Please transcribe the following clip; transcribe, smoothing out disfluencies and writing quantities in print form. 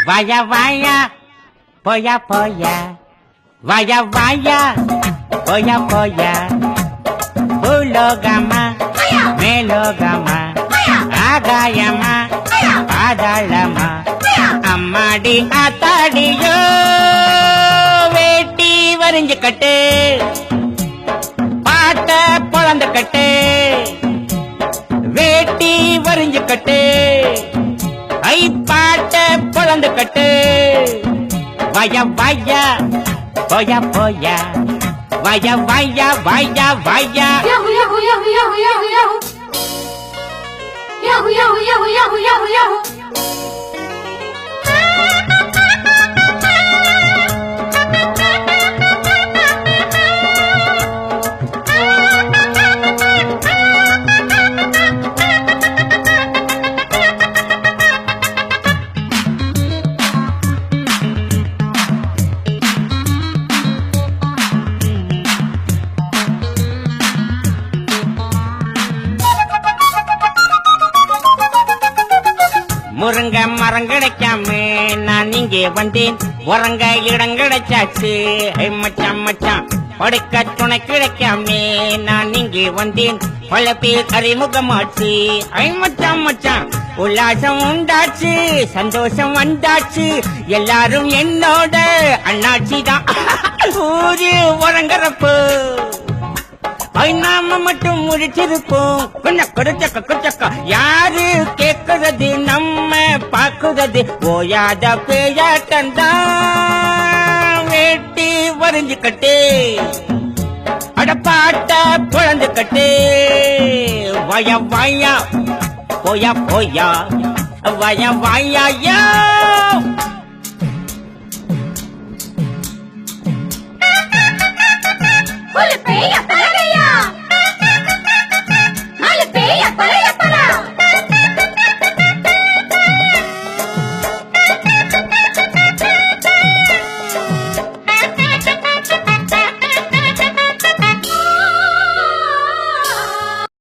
வாயா வாயா போயா போயா வாயா வாயா போயா போயா பூலோகமா மேலோகமா ஆகாயமா பாதாளமா அம்மாடி ஆத்தாடியோ வேட்டி வரிஞ்சு கட்டு பாட்ட பொழந்து கட்டு வேட்டி வரிஞ்சு கட்டு ஐ பாட்ட பொழந்து கட்டு வாயா வாயா போயா போயா வாயா வாயா வாயா வாயா Yahoo yahoo yahoo yahoo yahoo yahoo Yahoo yahoo yahoo yahoo yahoo yahoo முருங்க மரம் கிடைக்காம நான் இங்கே வந்தேன் உறங்க இடம் கிடைச்சாச்சு மச்சான் மச்சான் படுக்க துணை கிடைக்காம நான் இங்கே வந்தேன் பல பேர் அறிமுகமாச்சு மச்சான் மச்சான் உல்லாசம் உண்டாச்சு சந்தோஷம் வந்தாச்சு எல்லாரும் என்னோட அண்ணாச்சி தான் ஊரு உறங்குறப்போ நாம மட்டும் முடிச்சிருப்போம் குச்சக்கா யாரு கேக்குறது நம்ம பாக்குறது ஓயாத பேயாட்டம் வேட்டி வரிஞ்சு கட்டு அடப்பாட்ட குழந்து கட்டு வய வாயா போயா போயா வய வாயா Ole peya